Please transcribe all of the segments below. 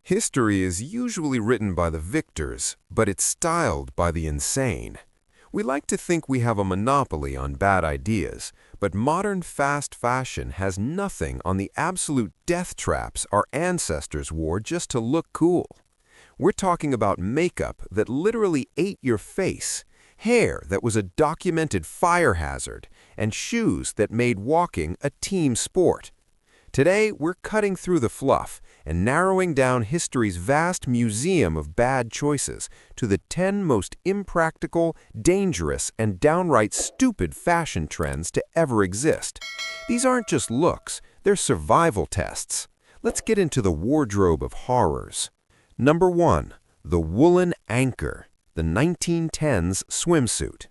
History is usually written by the victors, but it's styled by the insane. We like to think we have a monopoly on bad ideas, but modern fast fashion has nothing on the absolute death traps our ancestors wore just to look cool. We're talking about makeup that literally ate your face, hair that was a documented fire hazard, and shoes that made walking a team sport. Today, we're cutting through the fluff and narrowing down history's vast museum of bad choices to the 10 most impractical, dangerous, and downright stupid fashion trends to ever exist. These aren't just looks, they're survival tests. Let's get into the wardrobe of horrors. Number 1. The woolen anchor, the 1910s swimsuit.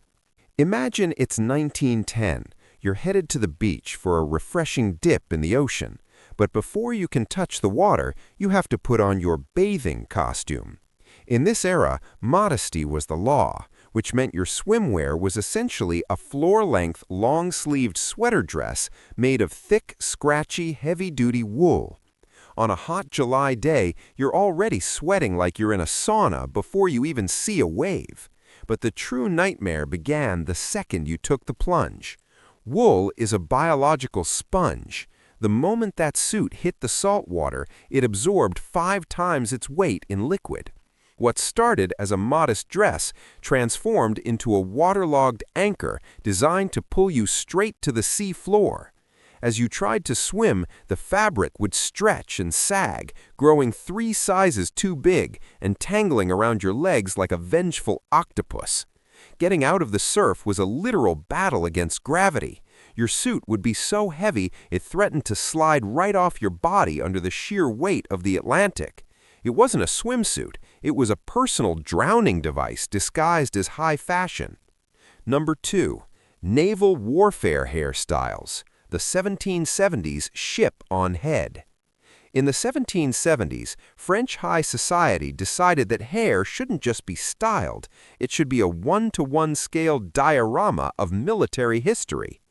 Imagine it's 1910. You're headed to the beach for a refreshing dip in the ocean, but before you can touch the water, you have to put on your bathing costume. In this era, modesty was the law, which meant your swimwear was essentially a floor-length, long-sleeved sweater dress made of thick, scratchy, heavy-duty wool. On a hot July day, you're already sweating like you're in a sauna before you even see a wave. But the true nightmare began the second you took the plunge. Wool is a biological sponge. The moment that suit hit the salt water, it absorbed 5 times its weight in liquid. What started as a modest dress transformed into a waterlogged anchor designed to pull you straight to the sea floor. As you tried to swim, the fabric would stretch and sag, growing 3 sizes too big and tangling around your legs like a vengeful octopus. Getting out of the surf was a literal battle against gravity. Your suit would be so heavy it threatened to slide right off your body under the sheer weight of the Atlantic. It wasn't a swimsuit, it was a personal drowning device disguised as high fashion. Number 2. Naval warfare hairstyles, the 1770s ship on head. In the 1770s, French high society decided that hair shouldn't just be styled, it should be a 1-to-1 scale diorama of military history.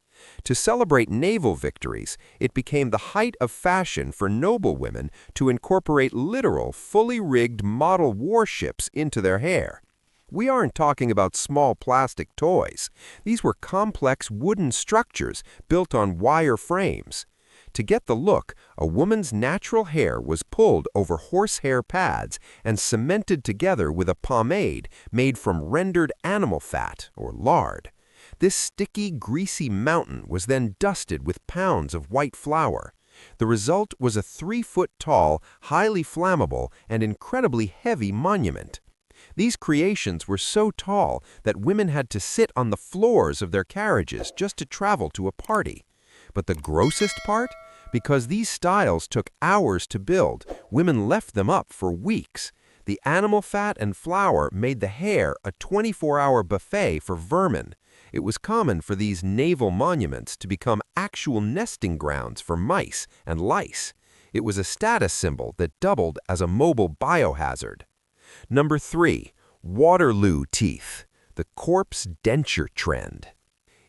To celebrate naval victories, it became the height of fashion for noblewomen to incorporate literal, fully rigged model warships into their hair. We aren't talking about small plastic toys. These were complex wooden structures built on wire frames. To get the look, a woman's natural hair was pulled over horsehair pads and cemented together with a pomade made from rendered animal fat or lard. This sticky, greasy mountain was then dusted with pounds of white flour. The result was a 3-foot-tall, highly flammable, and incredibly heavy monument. These creations were so tall that women had to sit on the floors of their carriages just to travel to a party. But the grossest part? Because these styles took hours to build, women left them up for weeks. The animal fat and flour made the hair a 24-hour buffet for vermin. It was common for these naval monuments to become actual nesting grounds for mice and lice. It was a status symbol that doubled as a mobile biohazard. Number 3. Waterloo teeth, the corpse denture trend.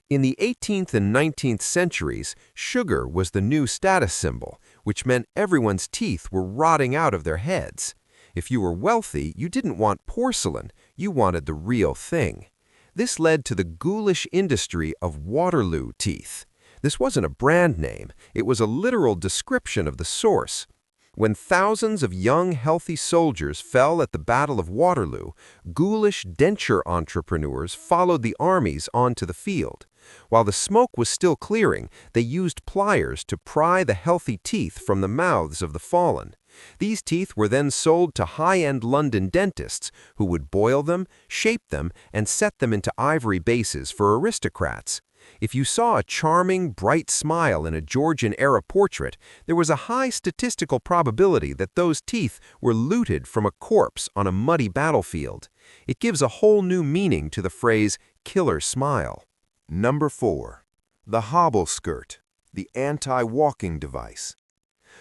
In the 18th and 19th centuries, sugar was the new status symbol, which meant everyone's teeth were rotting out of their heads. If you were wealthy, you didn't want porcelain, you wanted the real thing. This led to the ghoulish industry of Waterloo teeth. This wasn't a brand name, it was a literal description of the source. When thousands of young, healthy soldiers fell at the Battle of Waterloo, ghoulish denture entrepreneurs followed the armies onto the field. While the smoke was still clearing, they used pliers to pry the healthy teeth from the mouths of the fallen. These teeth were then sold to high-end London dentists, who would boil them, shape them, and set them into ivory bases for aristocrats. If you saw a charming, bright smile in a Georgian-era portrait, there was a high statistical probability that those teeth were looted from a corpse on a muddy battlefield. It gives a whole new meaning to the phrase, killer smile. Number 4. The hobble skirt, the anti-walking device.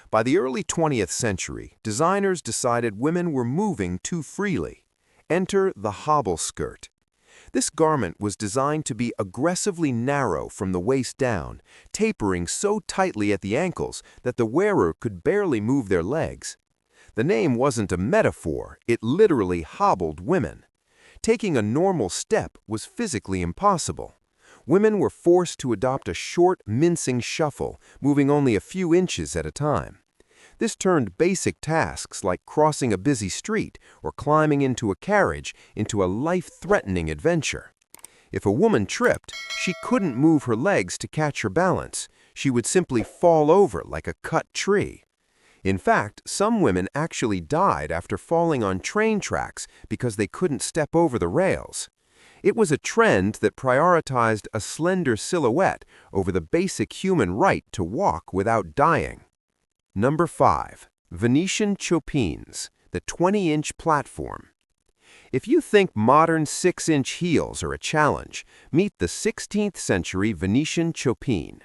By the early 20th century, designers decided women were moving too freely. Enter the hobble skirt. This garment was designed to be aggressively narrow from the waist down, tapering so tightly at the ankles that the wearer could barely move their legs. The name wasn't a metaphor, it literally hobbled women. Taking a normal step was physically impossible. Women were forced to adopt a short, mincing shuffle, moving only a few inches at a time. This turned basic tasks like crossing a busy street or climbing into a carriage into a life-threatening adventure. If a woman tripped, she couldn't move her legs to catch her balance. She would simply fall over like a cut tree. In fact, some women actually died after falling on train tracks because they couldn't step over the rails. It was a trend that prioritized a slender silhouette over the basic human right to walk without dying. Number 5. Venetian chopines, the 20-inch platform. If you think modern 6-inch heels are a challenge, meet the 16th century Venetian chopine.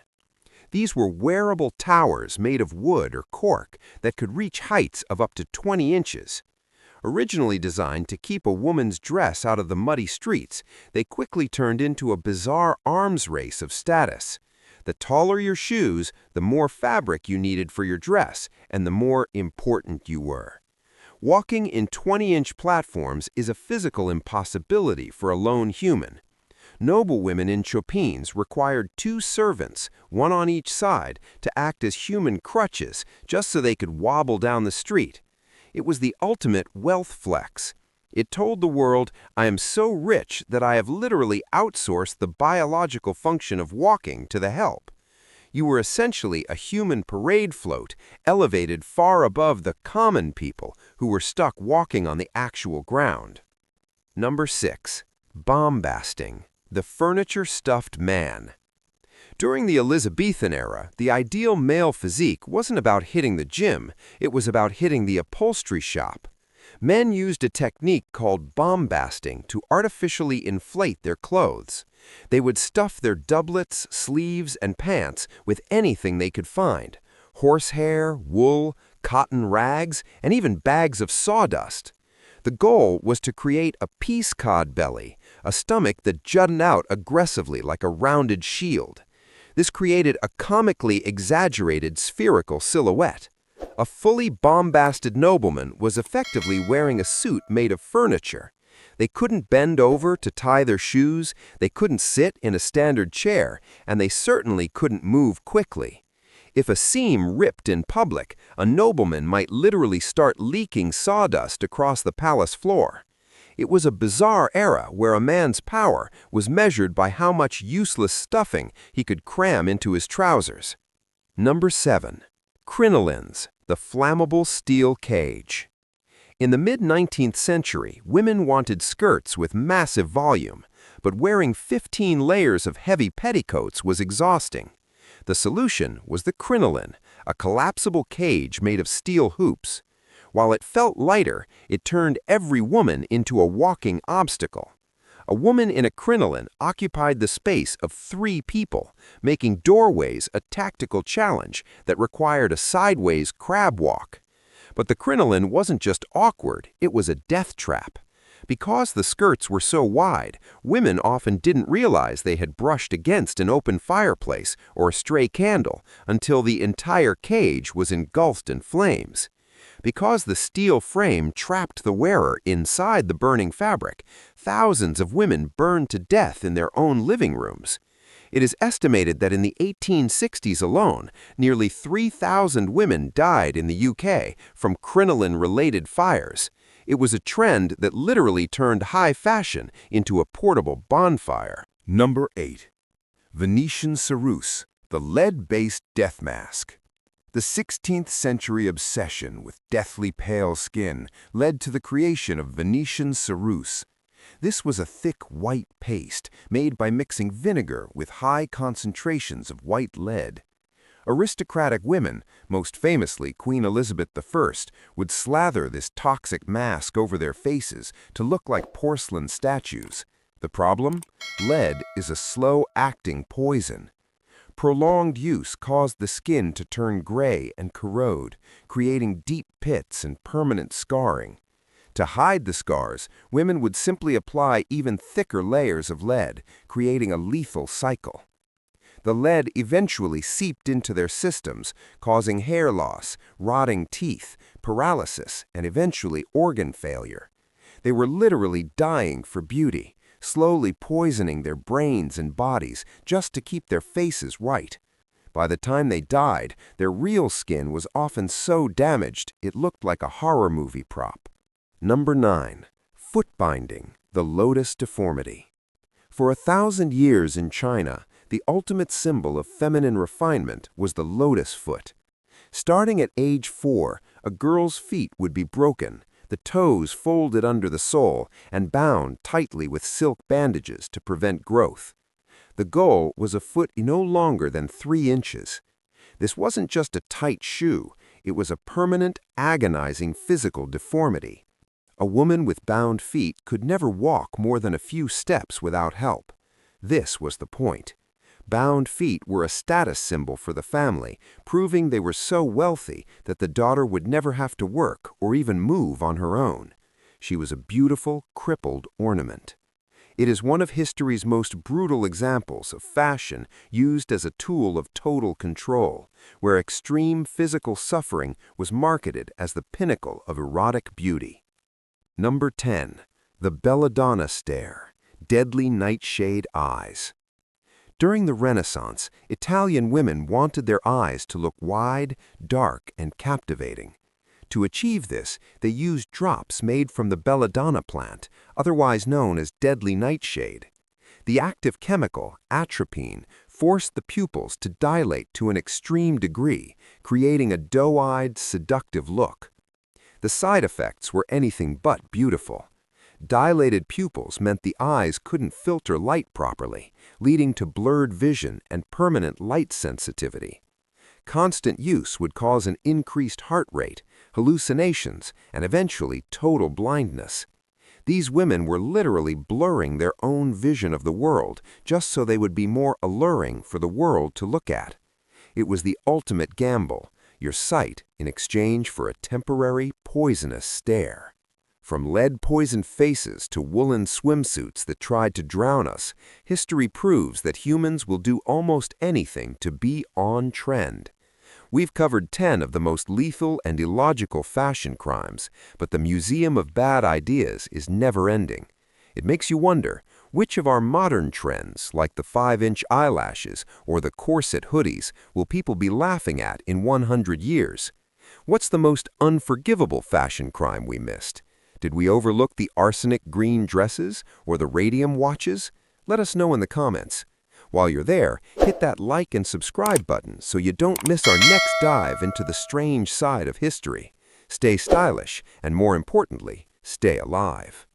These were wearable towers made of wood or cork that could reach heights of up to 20 inches. Originally designed to keep a woman's dress out of the muddy streets, they quickly turned into a bizarre arms race of status. The taller your shoes, the more fabric you needed for your dress, and the more important you were. Walking in 20-inch platforms is a physical impossibility for a lone human. Noble women in chopines required 2 servants, one on each side, to act as human crutches just so they could wobble down the street. It was the ultimate wealth flex. It told the world, I am so rich that I have literally outsourced the biological function of walking to the help. You were essentially a human parade float, elevated far above the common people who were stuck walking on the actual ground. Number 6. Bombasting, the furniture-stuffed man. During the Elizabethan era, the ideal male physique wasn't about hitting the gym, it was about hitting the upholstery shop. Men used a technique called bombasting to artificially inflate their clothes. They would stuff their doublets, sleeves, and pants with anything they could find: horsehair, wool, cotton rags, and even bags of sawdust. The goal was to create a peascod belly, a stomach that jutted out aggressively like a rounded shield. This created a comically exaggerated spherical silhouette. A fully bombasted nobleman was effectively wearing a suit made of furniture. They couldn't bend over to tie their shoes, they couldn't sit in a standard chair, and they certainly couldn't move quickly. If a seam ripped in public, a nobleman might literally start leaking sawdust across the palace floor. It was a bizarre era where a man's power was measured by how much useless stuffing he could cram into his trousers. Number 7. Crinolines, the flammable steel cage. In the mid-19th century, women wanted skirts with massive volume, but wearing 15 layers of heavy petticoats was exhausting. The solution was the crinoline, a collapsible cage made of steel hoops. While it felt lighter, it turned every woman into a walking obstacle. A woman in a crinoline occupied the space of 3 people, making doorways a tactical challenge that required a sideways crab walk. But the crinoline wasn't just awkward, it was a death trap. Because the skirts were so wide, women often didn't realize they had brushed against an open fireplace or a stray candle until the entire cage was engulfed in flames. Because the steel frame trapped the wearer inside the burning fabric, thousands of women burned to death in their own living rooms. It is estimated that in the 1860s alone, nearly 3,000 women died in the UK from crinoline-related fires. It was a trend that literally turned high fashion into a portable bonfire. Number 8. Venetian ceruse, the lead-based death mask. The 16th century obsession with deathly pale skin led to the creation of Venetian ceruse. This was a thick white paste made by mixing vinegar with high concentrations of white lead. Aristocratic women, most famously Queen Elizabeth I, would slather this toxic mask over their faces to look like porcelain statues. The problem? Lead is a slow-acting poison. Prolonged use caused the skin to turn gray and corrode, creating deep pits and permanent scarring. To hide the scars, women would simply apply even thicker layers of lead, creating a lethal cycle. The lead eventually seeped into their systems, causing hair loss, rotting teeth, paralysis, and eventually organ failure. They were literally dying for beauty, slowly poisoning their brains and bodies just to keep their faces right. By the time they died, their real skin was often so damaged it looked like a horror movie prop. Number 9. Foot binding, the lotus deformity. For 1,000 years in China, the ultimate symbol of feminine refinement was the lotus foot. Starting at age 4, a girl's feet would be broken, the toes folded under the sole and bound tightly with silk bandages to prevent growth. The goal was a foot no longer than 3 inches. This wasn't just a tight shoe, it was a permanent, agonizing physical deformity. A woman with bound feet could never walk more than a few steps without help. This was the point. Bound feet were a status symbol for the family, proving they were so wealthy that the daughter would never have to work or even move on her own. She was a beautiful, crippled ornament. It is one of history's most brutal examples of fashion used as a tool of total control, where extreme physical suffering was marketed as the pinnacle of erotic beauty. Number 10. The belladonna stare, deadly nightshade eyes. During the Renaissance, Italian women wanted their eyes to look wide, dark, and captivating. To achieve this, they used drops made from the belladonna plant, otherwise known as deadly nightshade. The active chemical, atropine, forced the pupils to dilate to an extreme degree, creating a doe-eyed, seductive look. The side effects were anything but beautiful. Dilated pupils meant the eyes couldn't filter light properly, leading to blurred vision and permanent light sensitivity. Constant use would cause an increased heart rate, hallucinations, and eventually total blindness. These women were literally blurring their own vision of the world just so they would be more alluring for the world to look at. It was the ultimate gamble, your sight in exchange for a temporary poisonous stare. From lead-poisoned faces to woolen swimsuits that tried to drown us, history proves that humans will do almost anything to be on trend. We've covered 10 of the most lethal and illogical fashion crimes, but the museum of bad ideas is never-ending. It makes you wonder, which of our modern trends, like the 5-inch eyelashes or the corset hoodies, will people be laughing at in 100 years? What's the most unforgivable fashion crime we missed? Did we overlook the arsenic green dresses or the radium watches? Let us know in the comments. While you're there, hit that like and subscribe button so you don't miss our next dive into the strange side of history. Stay stylish and, more importantly, stay alive.